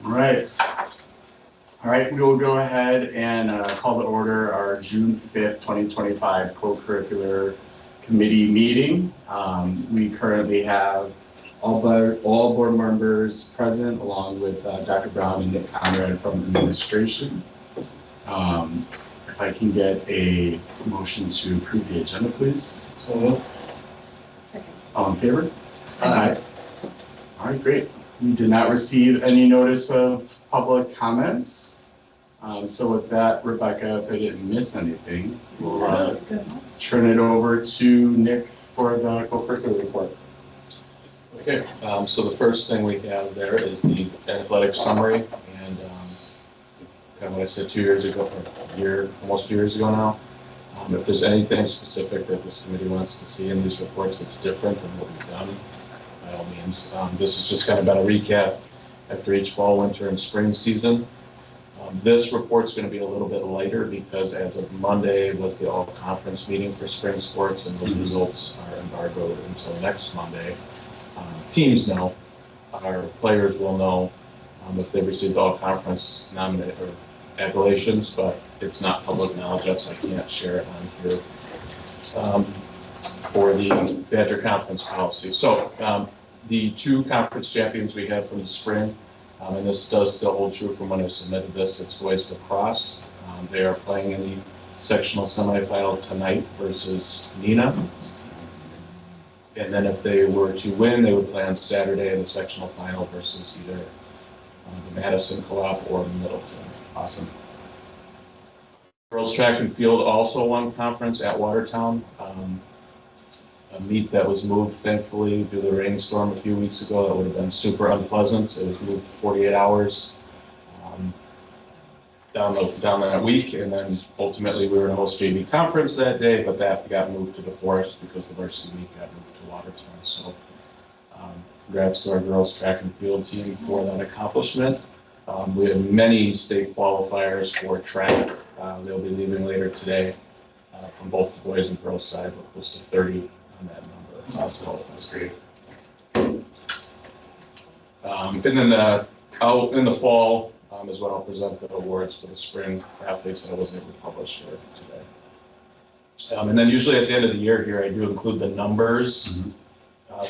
All right, we will go ahead and call to order our June 5th, 2025 co-curricular committee meeting. We currently have all board members present, along with Dr. Brown and Nick Conrad from administration. If I can get a motion to approve the agenda, please. Second. All in favor? Aye. All right, great. We did not receive any notice of public comments. So with that, Rebecca, if I didn't miss anything, we'll turn it over to Nick for the co-curricular report. Okay, so the first thing we have there is the athletic summary, and kind of what I said 2 years ago, or almost 2 years ago now. If there's anything specific that this committee wants to see in these reports that's different than what we've done, by all means. This is just kind of been a recap after each fall, winter, and spring season. This report's going to be a little bit lighter because as of Monday was the all-conference meeting for spring sports, and those results are embargoed until next Monday. Teams know, our players will know if they received all-conference nominate or appellations, but it's not public knowledge yet, so I can't share it on here for the Badger Conference policy. So the two conference champions we had from the spring, and this does still hold true from when I submitted this, it's boys lacrosse. They are playing in the sectional semifinal tonight versus Neenah. And then if they were to win, they would play on Saturday in the sectional final versus either the Madison Co-op or Middleton. Awesome. Girls track and field also won conference at Watertown. A meet that was moved, thankfully, due to the rainstorm a few weeks ago. That would have been super unpleasant. It was moved 48 hours down that week, and then ultimately we were to host JV conference that day, but that got moved to the forest because the varsity meet got moved to Watertown. So congrats to our girls track and field team for that accomplishment. We have many state qualifiers for track. They'll be leaving later today from both the boys and girls side, but close to 30 on that number. That's awesome. That's great. And then out in the fall is when I'll present the awards for the spring athletes that I wasn't able to publish here today. And then usually at the end of the year here, I do include the numbers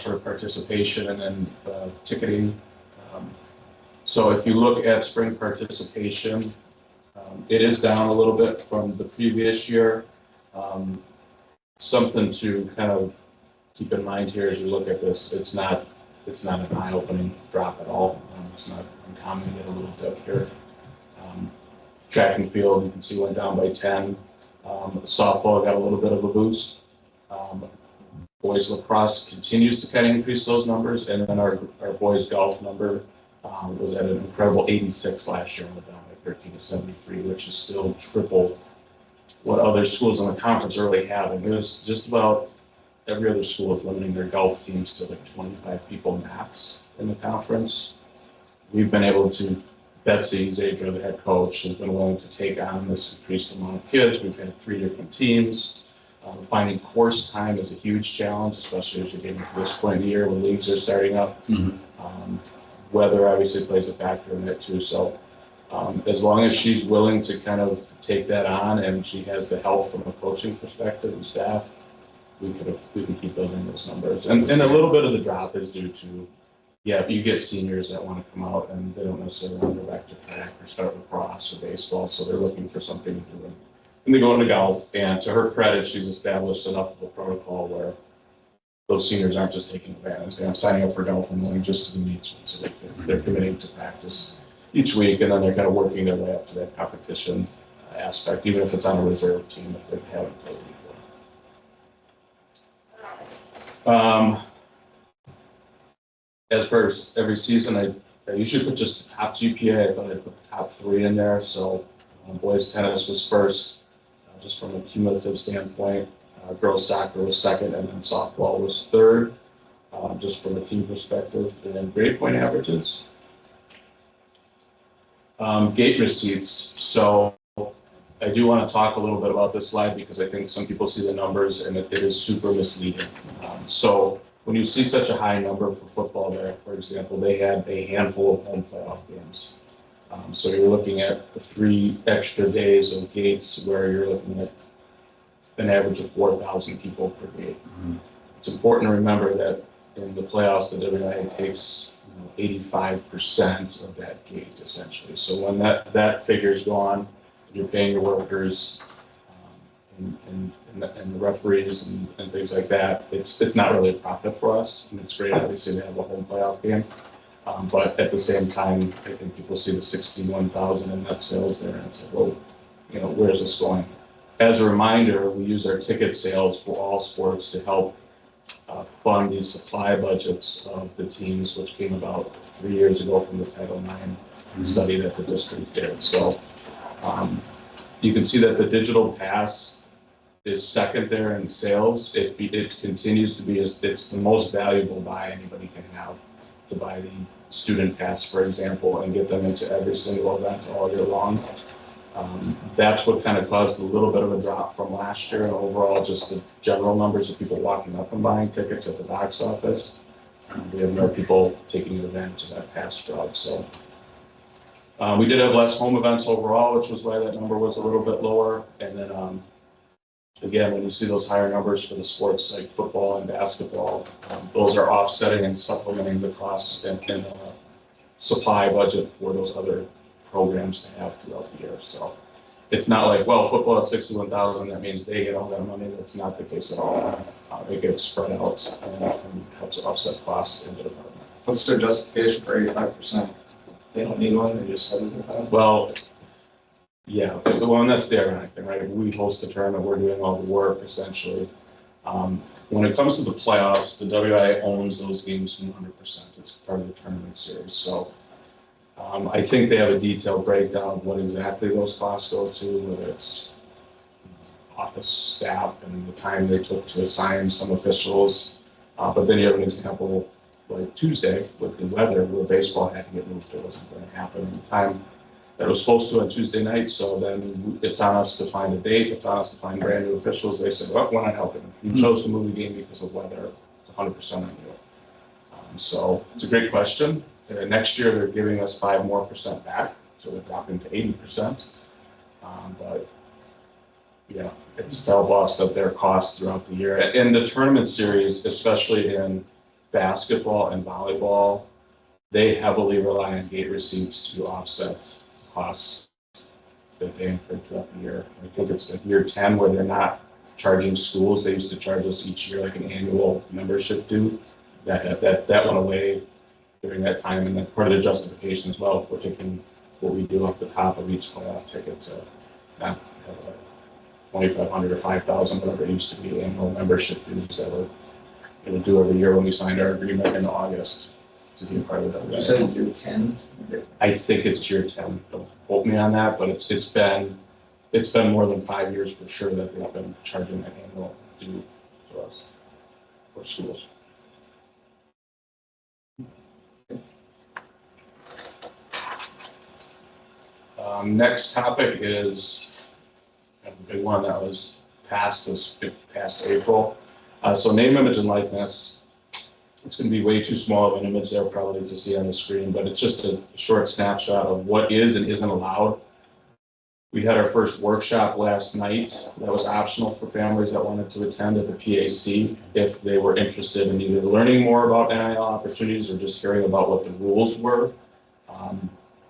for participation and then ticketing. So if you look at spring participation, it is down a little bit from the previous year. Something to kind of keep in mind here as you look at this, it's not an eye-opening drop at all. It's not uncommon to get a little dip here. Track and field, you can see, went down by 10. Softball got a little bit of a boost. Boys lacrosse continues to kind of increase those numbers, and then our boys golf number was at an incredible 86 last year, and went down by 13 to 73, which is still triple what other schools in the conference are really having. It was just about every other school is limiting their golf teams to like 25 people max in the conference. We've been able to, Betsy Zadra, the head coach, has been willing to take on this increased amount of kids. We've had 3 different teams. Finding course time is a huge challenge, especially as you're getting to this point in the year when leagues are starting up. Weather obviously plays a factor in that too. So as long as she's willing to kind of take that on and she has the help from a coaching perspective and staff, we can keep building those numbers. And a little bit of the drop is due to, you get seniors that want to come out and they don't necessarily want to go back to track or start lacrosse or baseball, so they're looking for something to do. And they go into golf, and to her credit, she's established enough of a protocol where those seniors aren't just taking advantage. They're not signing up for golf and going just to the meets once a week. They're committing to practice each week, and then they're kind of working their way up to that competition aspect, even if it's on a reserve team if they haven't played before. As per every season, I usually put just the top GPA. I thought I'd put the top 3 in there. So boys tennis was first, just from a cumulative standpoint. Girls soccer was second, and then softball was third, just from a team perspective. And then grade point averages. Gate receipts. So I do want to talk a little bit about this slide because I think some people see the numbers and it is super misleading. So when you see such a high number for football there, for example, they had a handful of home playoff games. So you're looking at 3 extra days of gates where you're looking at an average of 4,000 people per gate. It's important to remember that in the playoffs, the WIA takes 85% of that gate essentially. So when that figure's gone, you're paying your workers and the referees and things like that. It's not really a profit for us, and it's great obviously to have a home playoff game. But at the same time, I think people see the 61,000 in net sales there, and it's like, well, where's this going? As a reminder, we use our ticket sales for all sports to help fund these supply budgets of the teams, which came about 3 years ago from the Title IX study that the district did. So you can see that the digital pass is second there in sales. It continues to be, it's the most valuable buy anybody can have, to buy the student pass, for example, and get them into every single event all year long. That's what kind of caused a little bit of a drop from last year, and overall just the general numbers of people walking up and buying tickets at the box office. We have more people taking advantage of that pass drop. So we did have less home events overall, which was why that number was a little bit lower. And then again, when you see those higher numbers for the sports like football and basketball, those are offsetting and supplementing the costs and supply budget for those other programs to have throughout the year. So it's not like, well, football at 61,000, that means they get all that money. That's not the case at all. It gets spread out and helps offset costs in the department. What's their justification for 85%? They don't need one, they just said it. Well, yeah, well, and that's the ironic thing, right? We host the tournament, we're doing all the work essentially. When it comes to the playoffs, the WIA owns those games 100%. It's part of the tournament series. So I think they have a detailed breakdown of what exactly those costs go to, whether it's office staff and the time they took to assign some officials. But then you have an example like Tuesday with the weather where baseball had to get moved. It wasn't going to happen in the time that it was supposed to on Tuesday night. So then it's on us to find a date. It's on us to find brand new officials. They said, well, we're not helping. You chose to move the game because of weather. It's 100% on you. So it's a great question. Next year, they're giving us 5% more back, so we're dropping to 80%. But yeah, it's to help offset their costs throughout the year. And the tournament series, especially in basketball and volleyball, they heavily rely on gate receipts to offset costs that they incur throughout the year. I think it's like year 10 where they're not charging schools. They used to charge us each year like an annual membership due. That went away during that time, and then part of the justification as well, we're taking what we do off the top of each playoff ticket to not have a 2,500 or 5,000, whatever it used to be, annual membership dues that we're due every year when we signed our agreement in August to be a part of that. You said year 10? I think it's year 10. Don't quote me on that, but it's been more than 5 years for sure that they've been charging that annual due to us for schools. Next topic is a big one that was passed this past April. So name, image, and likeness. It's going to be way too small of an image there probably to see on the screen, but it's just a short snapshot of what is and isn't allowed. We had our first workshop last night that was optional for families that wanted to attend at the PAC if they were interested in either learning more about NIL opportunities or just hearing about what the rules were.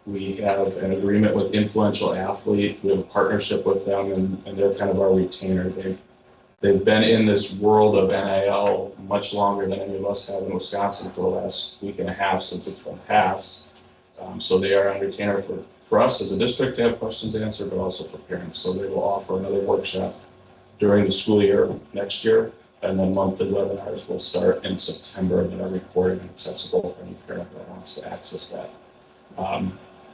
We have an agreement with Influential Athlete. We have a partnership with them, and they're kind of our retainer. They've been in this world of NIL much longer than any of us have in Wisconsin for the last week and a half since it's been passed. So they are a retainer for us as a district to have questions answered, but also for parents. So they will offer another workshop during the school year next year, and then monthly webinars will start in September that are recorded and accessible for any parent that wants to access that.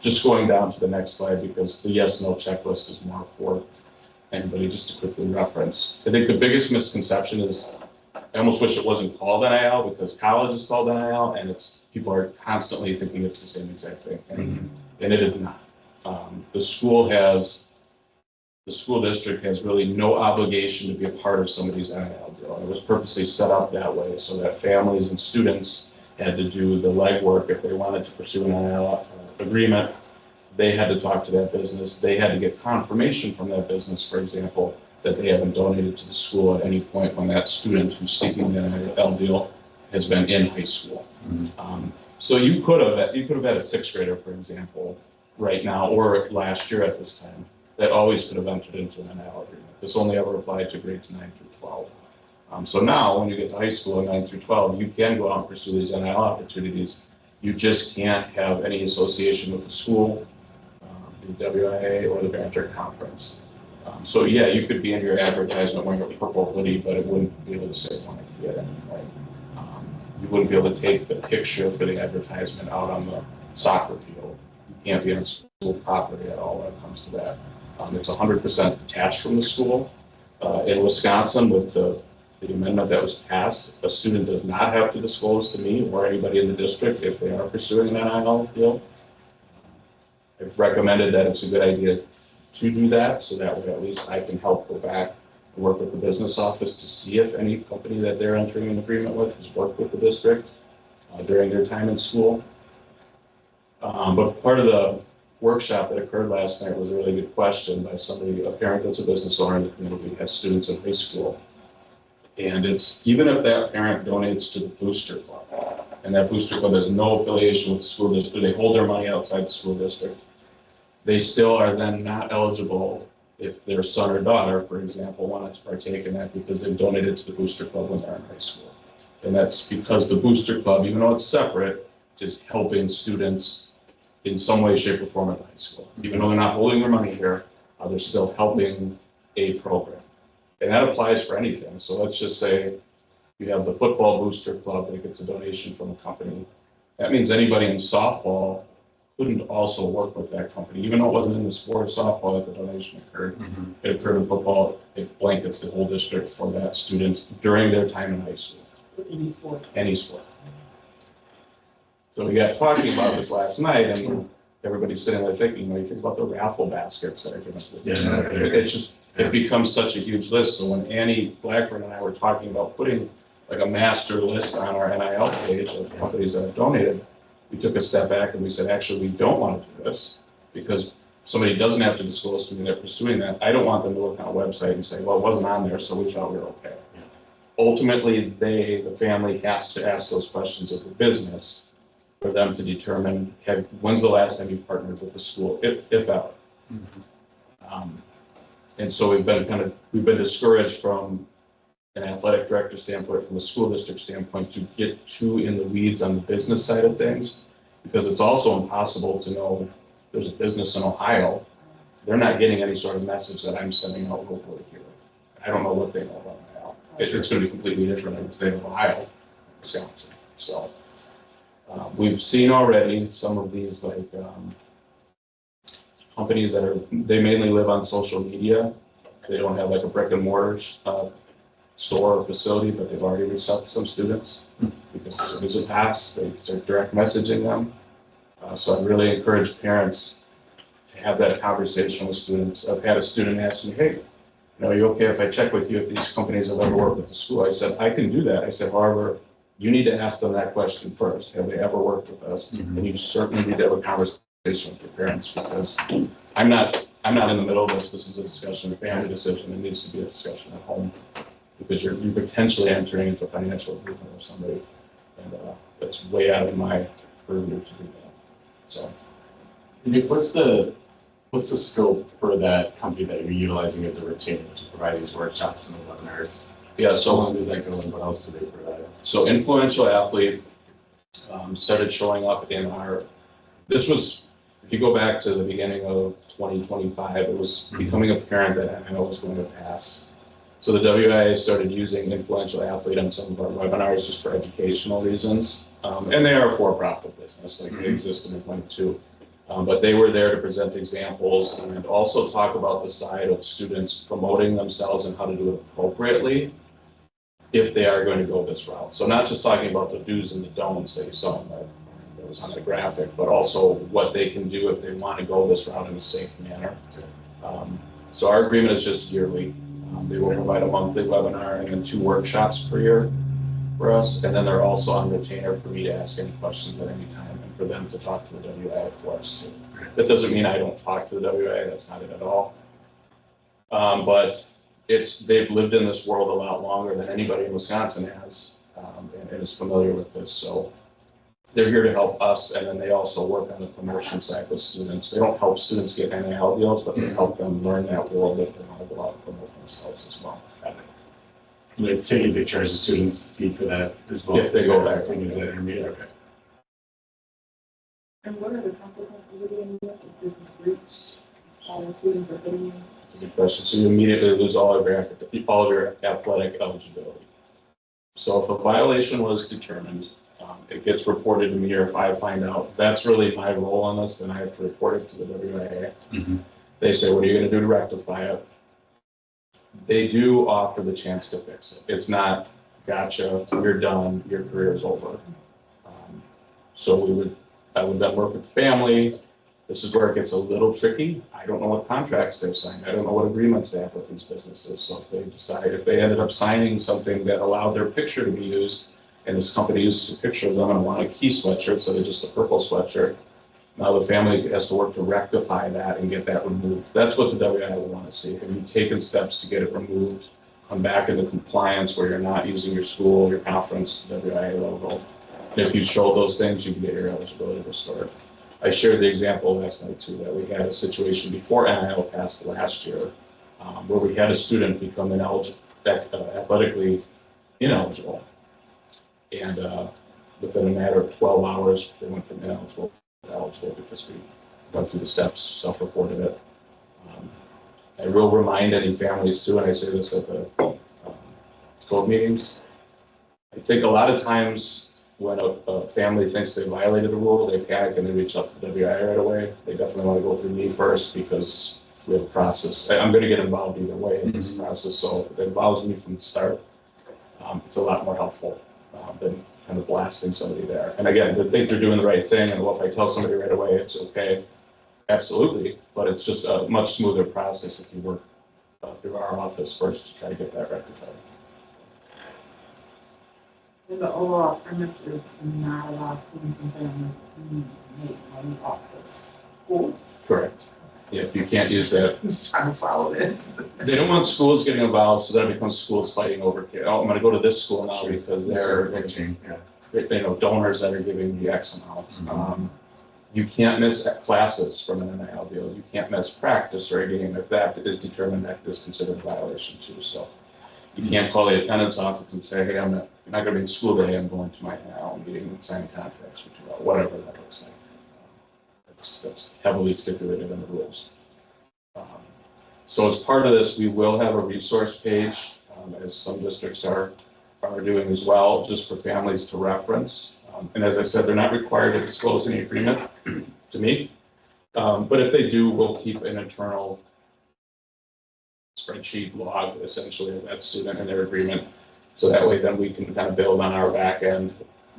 Just going down to the next slide, because the yes/no checklist is more for anybody just to quickly reference. I think the biggest misconception is, I almost wish it wasn't called NIL because college is called NIL, and people are constantly thinking it's the same exact thing, and it is not. The school has the school district has really no obligation to be a part of somebody's NIL deal. And it was purposely set up that way so that families and students had to do the legwork if they wanted to pursue an NIL agreement. They had to talk to that business. They had to get confirmation from that business, for example, that they haven't donated to the school at any point when that student who's seeking the NIL deal has been in high school. So you could have had a sixth grader, for example, right now or last year at this time that always could have entered into an NIL agreement. This only ever applied to grades 9 through 12. So now when you get to high school in 9 through 12, you can go out and pursue these NIL opportunities. You just can't have any association with the school, the WIA, or the Banter Conference. So yeah, you could be in your advertisement wearing a purple hoodie, but it wouldn't be able to say Waunakee at any point. You wouldn't be able to take the picture for the advertisement out on the soccer field. You can't be on school property at all when it comes to that. It's 100% detached from the school. In Wisconsin, with the amendment that was passed, a student does not have to disclose to me or anybody in the district if they are pursuing an NIL deal. I've recommended that it's a good idea to do that, so that way at least I can help go back and work with the business office to see if any company that they're entering an agreement with has worked with the district during their time in school. But part of the workshop that occurred last night was a really good question by somebody, a parent that's a business owner in the community, has students in high school. And it's, even if that parent donates to the booster club, and that booster club has no affiliation with the school district, they hold their money outside the school district, they still are then not eligible if their son or daughter, for example, wanted to partake in that because they've donated to the booster club when they're in high school. And that's because the booster club, even though it's separate, is helping students in some way, shape, or form in high school. Even though they're not holding their money here, they're still helping a program. And that applies for anything. So let's just say you have the football booster club that gets a donation from a company. That means anybody in softball couldn't also work with that company, even though it wasn't in the sport of softball that the donation occurred. It occurred in football. It blankets the whole district for that student during their time in high school. Any sport. Any sport. So we got talking about this last night, and everybody's sitting there thinking, you think about the raffle baskets that are given to the district. It's just, it becomes such a huge list. So when Annie Blackburn and I were talking about putting like a master list on our NIL page of companies that have donated, we took a step back and we said, actually, we don't want to do this because somebody doesn't have to disclose to me they're pursuing that. I don't want them to look on a website and say, well, it wasn't on there, so we thought we were okay. Ultimately, the family has to ask those questions of the business for them to determine, when's the last time you partnered with the school, if ever. And so we've been discouraged from an athletic director standpoint, from a school district standpoint, to get too in the weeds on the business side of things, because it's also impossible to know. There's a business in Ohio, they're not getting any sort of message that I'm sending out locally here. I don't know what they know about now. It's going to be completely different in the state of Ohio, Wisconsin. So we've seen already some of these companies that they mainly live on social media. They don't have like a brick and mortar store or facility, but they've already reached out to some students because as soon as it passed, they start direct messaging them. So I really encourage parents to have that conversation with students. I've had a student ask me, hey, are you okay if I check with you if these companies have ever worked with the school? I said, I can do that. I said, however, you need to ask them that question first. Have they ever worked with us? And you certainly need to have a conversation with your parents, because I'm not in the middle of this. This is a discussion, a family decision. It needs to be a discussion at home, because you're potentially entering into a financial agreement with somebody, and that's way out of my purview to do that. So, Nick, what's the scope for that company that you're utilizing as a retainer to provide these workshops and webinars? yeah, How so long does that go, and what else do they provide? So Influential Athlete started showing up in this was, if you go back to the beginning of 2025, it was becoming apparent that NIL was going to pass. So the WIA started using Influential Athlete on some of our webinars just for educational reasons. And they are a for-profit business, like they exist in Atlanta too. But they were there to present examples and also talk about the side of students promoting themselves and how to do it appropriately if they are going to go this route. So not just talking about the do's and the don'ts that you saw that was on the graphic, but also what they can do if they want to go this route in a safe manner. So our agreement is just yearly. They will provide a monthly webinar and then 2 workshops per year for us. And then they're also on retainer for me to ask any questions at any time and for them to talk to the WIA for us too. That doesn't mean I don't talk to the WIA, that's not it at all. But they've lived in this world a lot longer than anybody in Wisconsin has, and is familiar with this. So they're here to help us, and then they also work on the promotion side with students. They don't help students get NIL deals, but they help them learn that world if they want to go out and promote themselves as well. Like taking pictures of students fee for that as well. If they go back to use that intermediate, okay. And what are the consequences of doing that if this is breached? All the students are putting in? That's a good question. So you immediately lose all of your athletic eligibility. So if a violation was determined, it gets reported to me, or if I find out, that's really my role on this, then I have to report it to the WIA. They say, what are you going to do to rectify it? They do offer the chance to fix it. It's not, gotcha, you're done, your career is over. So I would then work with the family. This is where it gets a little tricky. I don't know what contracts they've signed. I don't know what agreements they have with these businesses. So if they ended up signing something that allowed their picture to be used, and this company uses a picture of them in a Waunakee sweatshirt instead of just a purple sweatshirt, now the family has to work to rectify that and get that removed. That's what the WIA would want to see. Have you taken steps to get it removed, come back into compliance where you're not using your school, your conference, WIA logo. And if you show those things, you can get your eligibility restored. I shared the example last night too, that we had a situation before NIL passed last year, where we had a student become athletically ineligible. And within a matter of 12 hours, they went from ineligible to eligible because we went through the steps, self-reported it. I will remind any families too, and I say this at the code meetings, I think a lot of times when a family thinks they violated a rule, they panic and they reach out to the WIA right away. They definitely want to go through me first because we have a process. I'm going to get involved either way in this process, so if it involves me from the start, it's a lot more helpful than kind of blasting somebody there. And again, they think they're doing the right thing, and well, if I tell somebody right away, it's okay. Absolutely, but it's just a much smoother process if you work through our office first to try to get that rectified. And the overall premise is to not allow students and families to make money off of schools. Correct. Yeah, if you can't use that. Just trying to follow it. They don't want schools getting involved, so then it becomes schools fighting over, oh, I'm gonna go to this school now because they're, donors that are giving you X amount. You can't miss classes from an NIL deal. You can't miss practice or a game. If that is determined, that is considered a violation too. So you can't call the attendance office and say, hey, I'm not gonna be in school today. I'm going to my NIL meeting and sign contracts with you, whatever that looks like. That's heavily stipulated in the rules. So as part of this, we will have a resource page, as some districts are doing as well, just for families to reference. And as I said, they're not required to disclose any agreement to me. But if they do, we'll keep an internal spreadsheet log essentially of that student and their agreement. So that way then we can kind of build on our back end.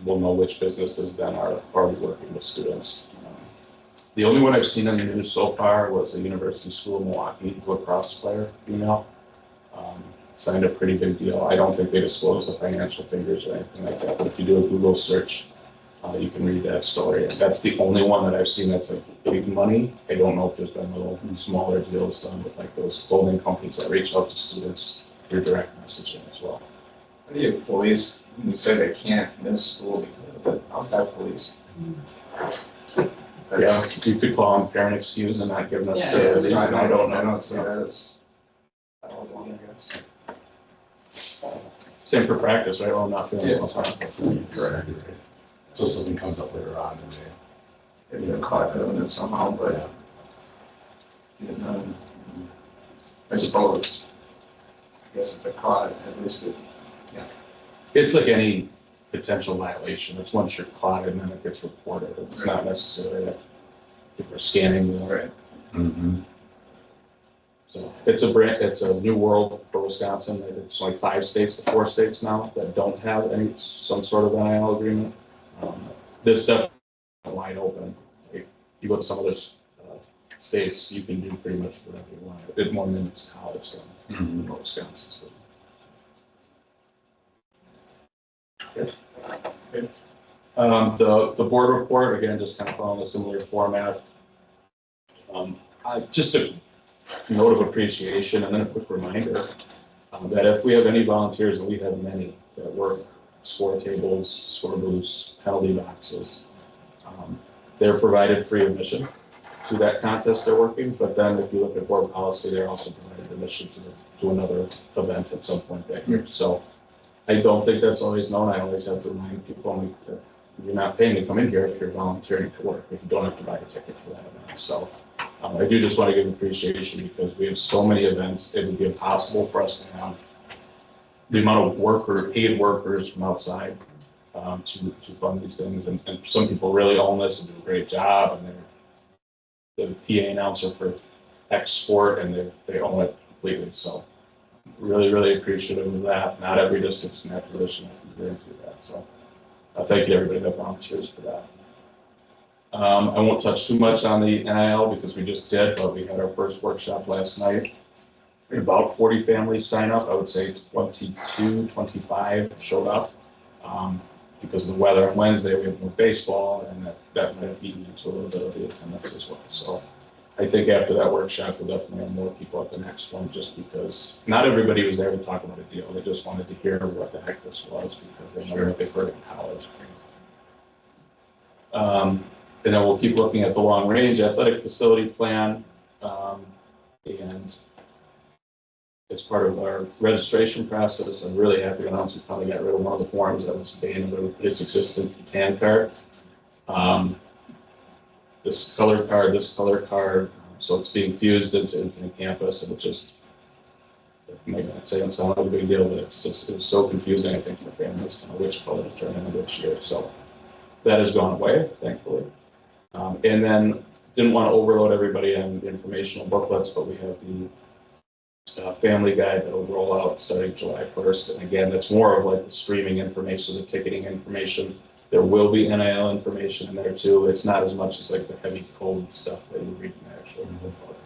We'll know which businesses then are already working with students. The only one I've seen in the news so far was a university school in Milwaukee, lacrosse player, female, signed a pretty big deal. I don't think they disclose the financial figures or anything like that, but if you do a Google search, you can read that story. And that's the only one that I've seen that's like big money. I don't know if there's been little smaller deals done with like those clothing companies that reach out to students through direct messaging as well. How do you police, when you say they can't miss school because of it, how's that police? Yeah, you could call them parent excuse and not giving us Yeah, the So reason. I don't see know. that as, I don't know, I guess. Same for practice, right? Well, I'm not feeling well. Correct. So something comes up later on and If they're caught doing it somehow, but, I suppose, I guess if they're caught, at least it, It's like any potential violation. It's once you're caught and then it gets reported. It's not necessarily that people are scanning the. right. So it's a new world for Wisconsin. It's like 5 states to 4 states now that don't have some sort of NIL agreement. This stuff is wide open. You go to some of those states, you can do pretty much whatever you want. A bit more minutes to college than Mhm. most Wisconsin. The board report, again, just kind of following a similar format. Just a note of appreciation and then a quick reminder that if we have any volunteers, and we have many that work score tables, score booths, penalty boxes, they're provided free admission to that contest they're working. But then if you look at board policy, they're also provided admission to another event at some point that year. So I don't think that's always known. I always have to remind people that you're not paying to come in here if you're volunteering to work, if you don't have to buy a ticket for that event. So I do just want to give appreciation because we have so many events. It would be impossible for us to have the amount of paid workers from outside to fund these things. And some people really own this and do a great job. And they're the PA announcer for X sport and they own it completely. So really, really appreciative of that. Not every district's in that position. I can guarantee that. So thank you to everybody that volunteers for that. I won't touch too much on the NIL because we just did, but we had our first workshop last night. We had about 40 families sign up. I would say 22, 25 showed up. Because of the weather on Wednesday, we had no baseball, and that might have eaten into a little bit of the attendance as well. So I think after that workshop, we'll definitely have more people at the next one, just because not everybody was there to talk about a deal. They just wanted to hear what the heck this was because they know what they've heard in college. And then we'll keep looking at the long-range athletic facility plan. And as part of our registration process, I'm really happy to announce we finally got rid of one of the forms that was banned of its existence, the tan card. This color card, so it's being fused into Infinite Campus, and it just, maybe not saying it's not a big deal, but it's so confusing, I think, for families to know which color to turn in which year. So that has gone away, thankfully. And then didn't want to overload everybody on the informational booklets, but we have the family guide that will roll out starting July 1st. And again, that's more of like the streaming information, the ticketing information. There will be NIL information in there too. It's not as much as like the heavy code stuff that you read in the actual booklet.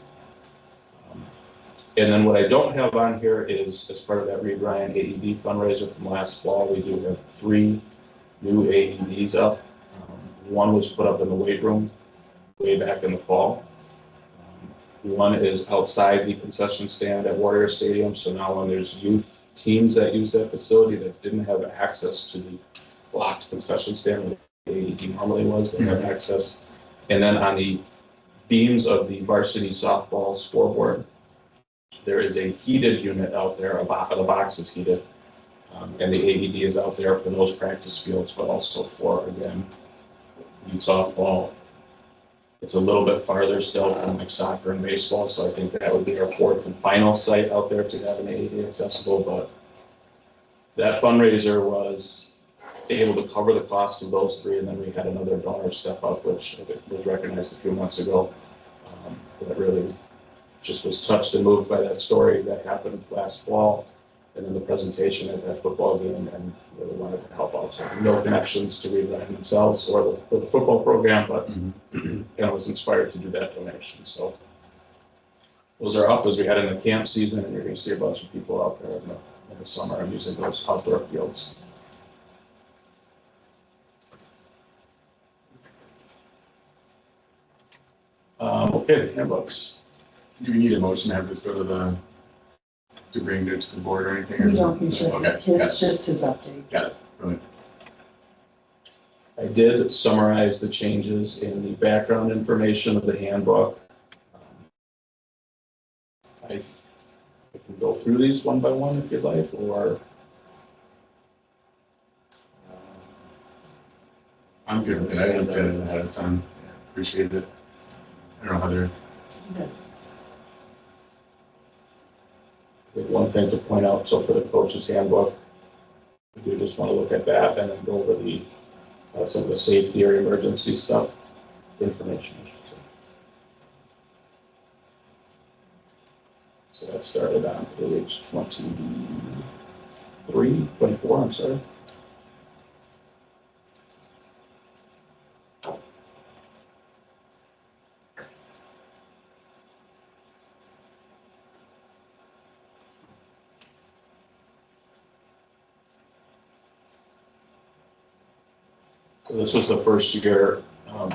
And then what I don't have on here is, as part of that Reed Ryan AED fundraiser from last fall, we do have 3 new AEDs up. One was put up in the weight room way back in the fall. One is outside the concession stand at Warrior Stadium. So now when there's youth teams that use that facility that didn't have access to the blocked concession stand where the AED normally was, they have access. And then on the beams of the varsity softball scoreboard, there is a heated unit out there, the box is heated. And the AED is out there for those practice fields, but also for, again, youth softball. It's a little bit farther still from like soccer and baseball, so I think that would be our 4th and final site out there to have an AED accessible. But that fundraiser was able to cover the cost of those 3, and then we had another donor step up, which was recognized a few months ago. That really just was touched and moved by that story that happened last fall, and then the presentation at that football game, and really wanted to help out. So no connections to Reed Ryan themselves or the football program, but kind of was inspired to do that donation. So those are up as we head into camp season, and you're going to see a bunch of people out there in the summer and using those outdoor fields. Okay, the handbooks. Do we need a motion to have this go to bring it to the board or anything? We don't usually, Okay, it's just his update. got it. Brilliant. I did summarize the changes in the background information of the handbook. I can go through these one by one if you'd like, or I'm good with it. I looked at it ahead of time. Yeah, appreciate it. I don't know how they're. one thing to point out. So for the coach's handbook, we do just want to look at that and then go over the some of the safety or emergency stuff, information. So that started on page 24, I'm sorry. So this was the first year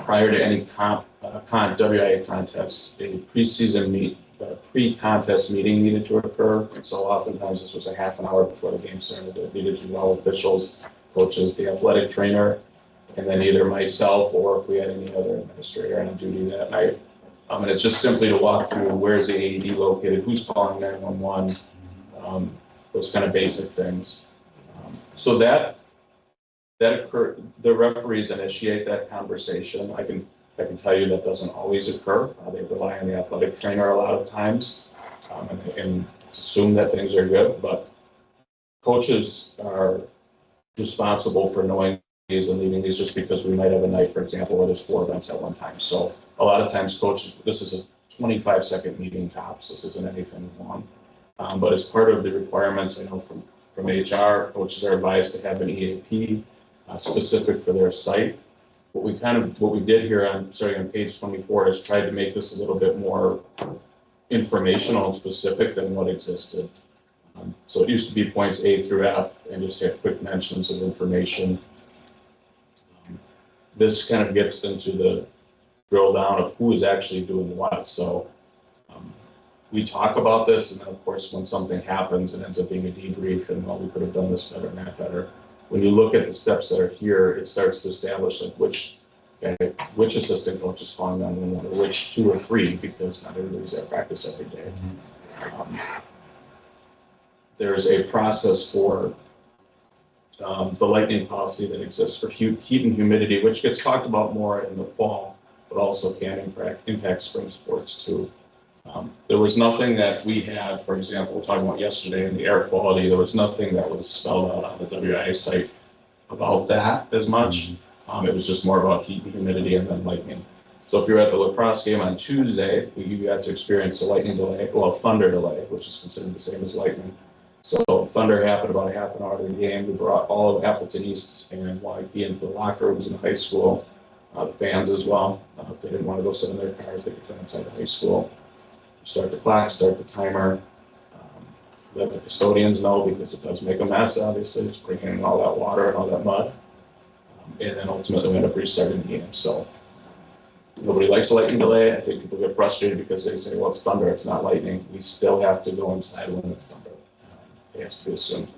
prior to any WIA contests, a pre-contest meeting needed to occur. So oftentimes this was a half an hour before the game started. It needed to involve officials, coaches, the athletic trainer, and then either myself or if we had any other administrator on duty that night. And it's just simply to walk through where's the AED located, who's calling 911, those kind of basic things. So that occur, the referees initiate that conversation. I can tell you that doesn't always occur. They rely on the athletic trainer a lot of times, and assume that things are good, but coaches are responsible for knowing these and leading these just because we might have a night, for example, where there's 4 events at one time. So a lot of times coaches, this is a 25-second meeting tops. This isn't anything long. But as part of the requirements, I know from HR, coaches are advised to have an EAP specific for their site. What we did here starting on page 24 is tried to make this a little bit more informational and specific than what existed. So it used to be points A through F and just have quick mentions of information. This kind of gets into the drill down of who is actually doing what. So we talk about this, and then of course when something happens, it ends up being a debrief, and well, we could have done this better and that better. When you look at the steps that are here, it starts to establish like which assistant coach is calling 911, or which 2 or 3, because not everybody's at practice every day. There's a process for the lightning policy that exists for heat and humidity, which gets talked about more in the fall, but also can impact spring sports too. There was nothing that we had, for example, talking about yesterday in the air quality, there was nothing that was spelled out on the WIA site about that as much. It was just more about heat and humidity and then lightning. So if you're at the lacrosse game on Tuesday, you got to experience a lightning delay, well, a thunder delay, which is considered the same as lightning. So thunder happened about a half an hour of the game. We brought all of Appleton East and Waunakee into the locker rooms in the high school, the fans as well. If they didn't want to go sit in their cars, they could come inside the high school. Start the clock, start the timer, let the custodians know because it does make a mess, obviously. It's bringing in all that water and all that mud. And then ultimately we end up restarting the game. So nobody likes a lightning delay. I think people get frustrated because they say, well, it's thunder, it's not lightning. We still have to go inside when it's thunder. It has to be assumed.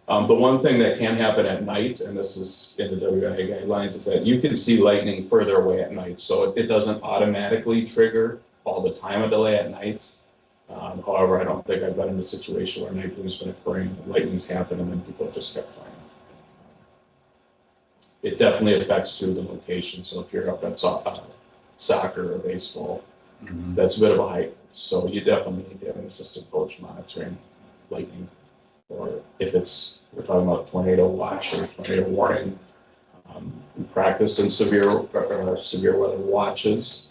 The one thing that can happen at night, and this is in the WIA guidelines, is that you can see lightning further away at night. So it doesn't automatically trigger all the time a delay at night. However, I don't think I've been in a situation where night has been occurring, lightning's happened, and then people have just kept playing. It definitely affects too the location. So if you're up at soccer or baseball, that's a bit of a hike. So you definitely need to have an assistant coach monitoring lightning. Or if we're talking about tornado watch or tornado warning, we practice in severe weather watches.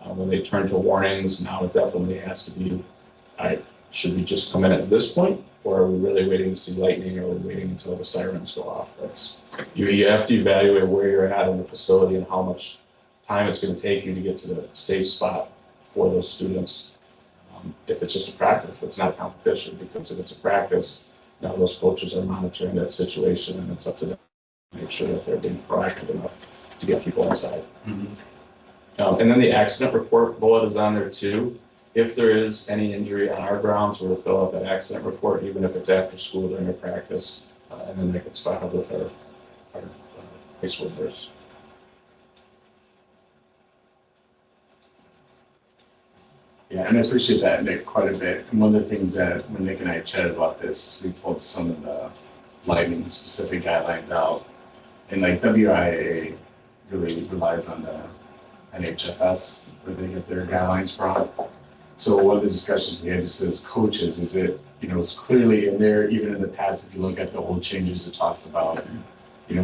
When they turn to warnings, now it definitely has to be, should we just come in at this point, or are we really waiting to see lightning, or are we waiting until the sirens go off? You have to evaluate where you're at in the facility and how much time it's going to take you to get to the safe spot for those students. If it's just a practice, if it's not competition, because if it's a practice, now those coaches are monitoring that situation, and it's up to them to make sure that they're being proactive enough to get people inside. And then the accident report bullet is on there too. If there is any injury on our grounds, we'll fill out that accident report, even if it's after school during a practice, and then that gets filed with our high school players. Yeah, and I appreciate that, Nick, quite a bit. And one of the things that when Nick and I chatted about this, we pulled some of the lightning specific guidelines out. And like WIA really relies on the NHFS where they get their guidelines from. So one of the discussions we had just as coaches is it's clearly in there, even in the past, if you look at the old changes, it talks about,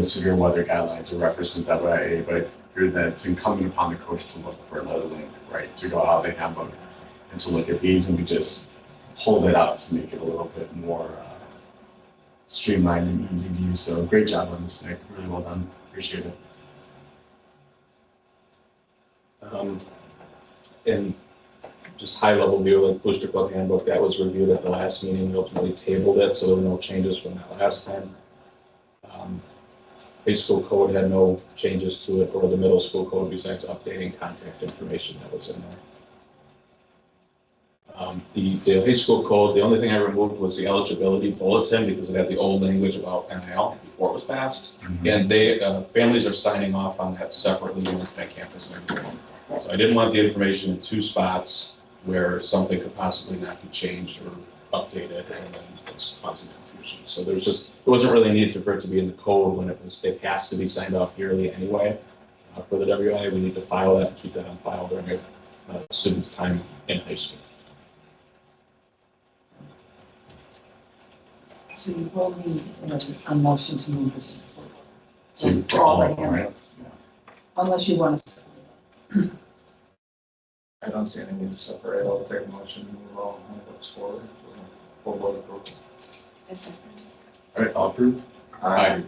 severe weather guidelines or references WIA, but that it's incumbent upon the coach to look for another link, right, to go out the handbook and to look at these, and we just pulled it out to make it a little bit more streamlined and easy to use. So great job on this, Nick. Really well done. Appreciate it. And just high level view, like Booster Club handbook, that was reviewed at the last meeting. We ultimately tabled it, so there were no changes from that last time. high school code had no changes to it, or the middle school code besides updating contact information that was in there. The high school code, the only thing I removed was the eligibility bulletin because it had the old language about NIL before it was passed. And they, families are signing off on that separately on my campus. So I didn't want the information in two spots where something could possibly not be changed or updated and then it's causing confusion. So there's just, it wasn't really needed for it to be in the code when it has to be signed off yearly anyway. For the WI, we need to file that and keep that on file during a student's time in high school. So you will need a motion to move this So for all the right? handbooks, unless you want to. I don't see any need to separate. I'll take a motion and move all handbooks forward. For board approval. All right, all approved? Aye.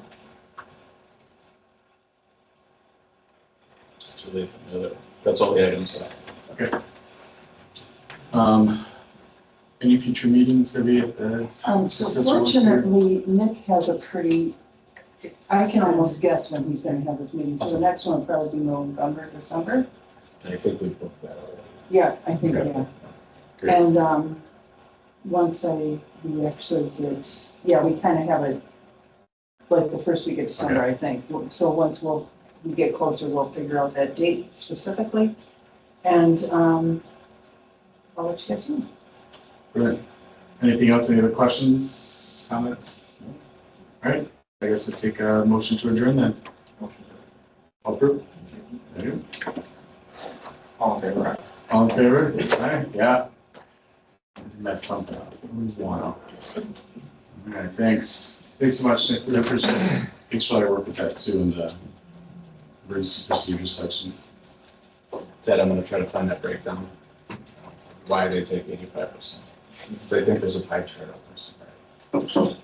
That's all the items that. Okay. Any future meetings that we, So fortunately, Nick has a pretty, I can almost guess when he's going to have this meeting. So the next one will probably be November, December. I think we booked that already. Yeah, I think, Okay. yeah. Great. And once we actually get, yeah, we kind of have it like the first week of December, I think. So once we get closer, we'll figure out that date specifically. And I'll let you guys know. Brilliant. Anything else? Any other questions, comments? All right, I guess we'll take a motion to adjourn then. All approved? There you go. All in favor, right? All in favor? Aye, yeah. Messed something up. Who's one up? All right, thanks. Thanks so much, Nick. We appreciate it. Thanks for all your work with that too in the emergency procedure section. Ted, I'm gonna try to find that breakdown. Why they take 85%. So I think there's a pie chart up there somewhere.